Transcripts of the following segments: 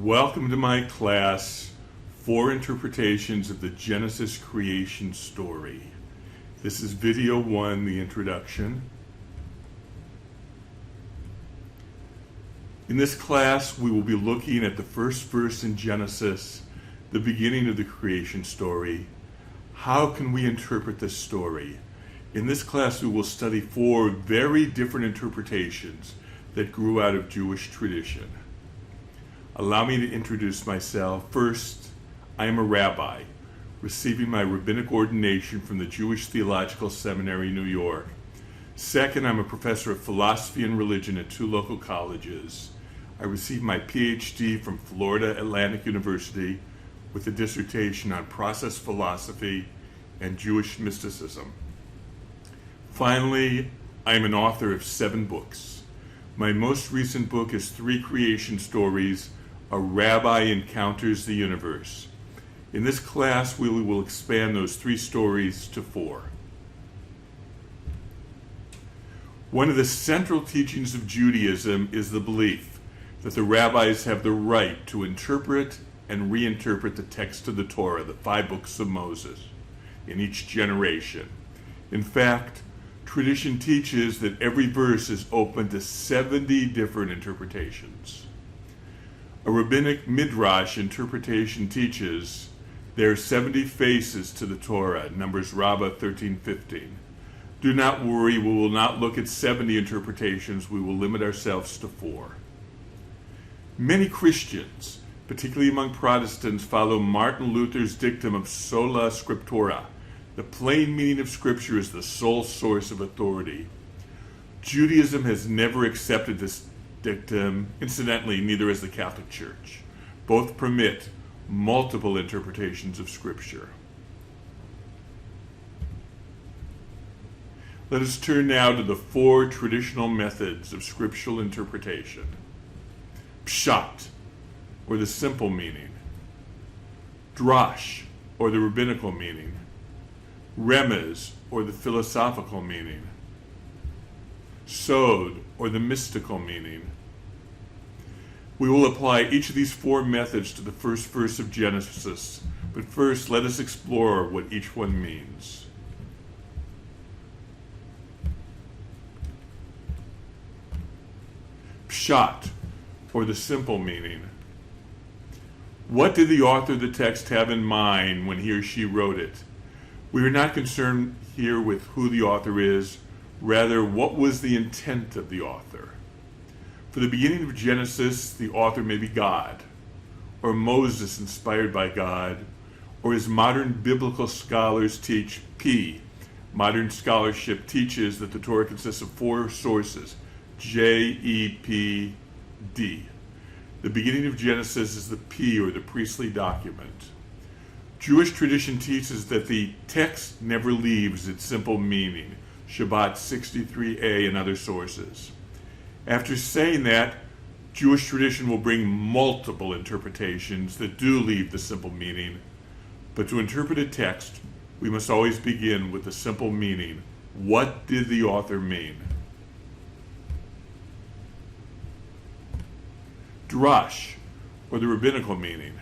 Welcome to my class, 4 Interpretations of the Genesis Creation Story. This is video 1, the introduction. In this class, we will be looking at the first verse in Genesis, the beginning of the creation story. How can we interpret this story? In this class, we will study 4 very different interpretations that grew out of Jewish tradition. Allow me to introduce myself. First, I am a rabbi, receiving my rabbinic ordination from the Jewish Theological Seminary, New York. Second, I'm a professor of philosophy and religion at 2 local colleges. I received my PhD from Florida Atlantic University with a dissertation on process philosophy and Jewish mysticism. Finally, I am an author of 7 books. My most recent book is 3 creation stories. A Rabbi Encounters the Universe. In this class, we will expand those 3 stories to 4. One of the central teachings of Judaism is the belief that the rabbis have the right to interpret and reinterpret the text of the Torah, the 5 books of Moses, in each generation. In fact, tradition teaches that every verse is open to 70 different interpretations. A rabbinic midrash interpretation teaches there are 70 faces to the Torah, Numbers Rabbah 13:15. Do not worry, we will not look at 70 interpretations, we will limit ourselves to 4. Many Christians, particularly among Protestants, follow Martin Luther's dictum of sola scriptura. The plain meaning of Scripture is the sole source of authority. Judaism has never accepted this dictum. Incidentally, neither has the Catholic Church. Both permit multiple interpretations of Scripture. Let us turn now to the 4 traditional methods of scriptural interpretation. Pshat, or the simple meaning. Drash, or the rabbinical meaning. Remez, or the philosophical meaning. Sod, or the mystical meaning. We will apply each of these 4 methods to the first verse of Genesis, but first let us explore what each one means. Pshat, or the simple meaning. What did the author of the text have in mind when he or she wrote it? We are not concerned here with who the author is, rather, what was the intent of the author? For the beginning of Genesis, the author may be God, or Moses inspired by God, or as modern biblical scholars teach, P. Modern scholarship teaches that the Torah consists of 4 sources, J, E, P, D. The beginning of Genesis is the P, or the priestly document. Jewish tradition teaches that the text never leaves its simple meaning, Shabbat 63a and other sources. After saying that, Jewish tradition will bring multiple interpretations that do leave the simple meaning. But to interpret a text, we must always begin with the simple meaning. What did the author mean? Drash, or the rabbinical meaning.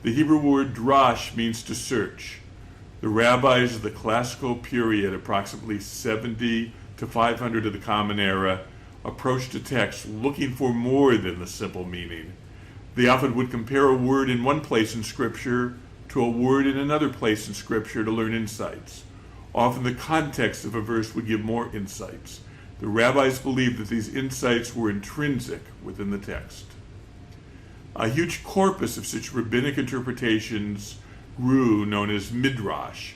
The Hebrew word drash means to search. The rabbis of the classical period, approximately 70 to 500 of the Common Era, approached a text looking for more than the simple meaning. They often would compare a word in one place in Scripture to a word in another place in Scripture to learn insights. Often the context of a verse would give more insights. The rabbis believed that these insights were intrinsic within the text. A huge corpus of such rabbinic interpretations grew, known as midrash.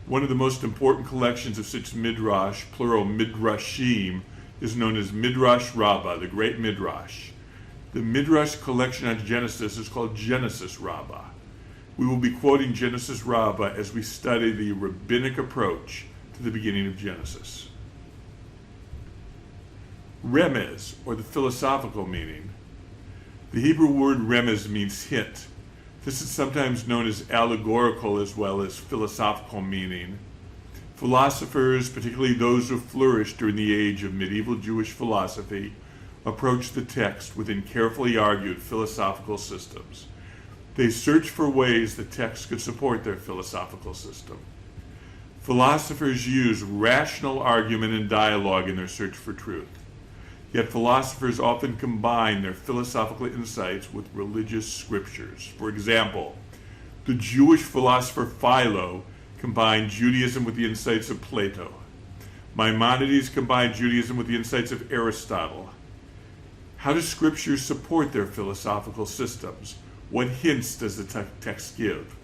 One of the most important collections of such midrash, plural midrashim, is known as Midrash Rabbah, the Great Midrash. The midrash collection on Genesis is called Genesis Rabbah. We will be quoting Genesis Rabbah as we study the rabbinic approach to the beginning of Genesis. Remez, or the philosophical meaning. The Hebrew word remez means hint. This is sometimes known as allegorical as well as philosophical meaning. Philosophers, particularly those who flourished during the age of medieval Jewish philosophy, approach the text within carefully argued philosophical systems. They search for ways the text could support their philosophical system. Philosophers use rational argument and dialogue in their search for truth. Yet philosophers often combine their philosophical insights with religious scriptures. For example, the Jewish philosopher Philo combined Judaism with the insights of Plato. Maimonides combined Judaism with the insights of Aristotle. How do scriptures support their philosophical systems? What hints does the text give?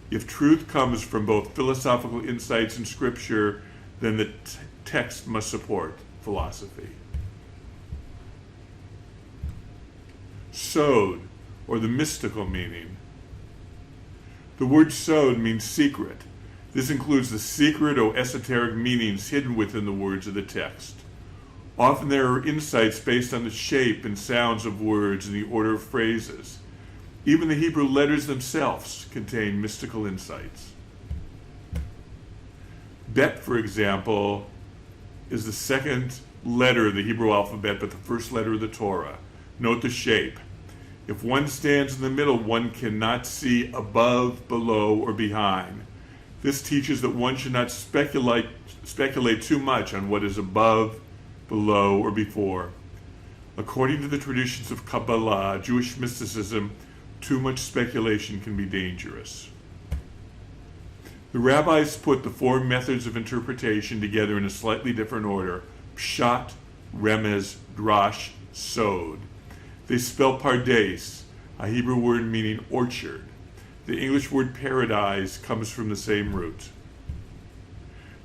If truth comes from both philosophical insights and scripture, then the text must support philosophy. Sod, or the mystical meaning. The word sod means secret. This includes the secret or esoteric meanings hidden within the words of the text. Often there are insights based on the shape and sounds of words and the order of phrases. Even the Hebrew letters themselves contain mystical insights. Bet, for example, is the second letter of the Hebrew alphabet, but the first letter of the Torah. Note the shape. If one stands in the middle, one cannot see above, below, or behind. This teaches that one should not speculate too much on what is above, below, or before. According to the traditions of Kabbalah, Jewish mysticism, too much speculation can be dangerous. The rabbis put the four methods of interpretation together in a slightly different order: pshat, remez, drash, sod. They spell pardes, a Hebrew word meaning orchard. The English word paradise comes from the same root.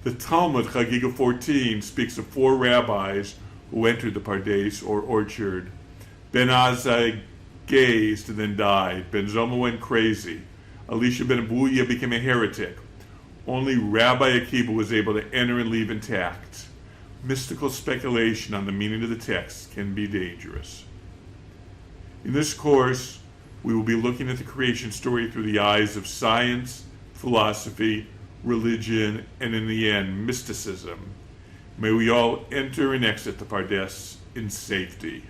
The Talmud, Chagiga 14, speaks of four rabbis who entered the pardes, or orchard. Ben Azai gazed and then died. Ben Zoma went crazy. Elisha ben Abuya became a heretic. Only Rabbi Akiva was able to enter and leave intact. Mystical speculation on the meaning of the text can be dangerous. In this course, we will be looking at the creation story through the eyes of science, philosophy, religion, and in the end, mysticism. May we all enter and exit the Pardes in safety.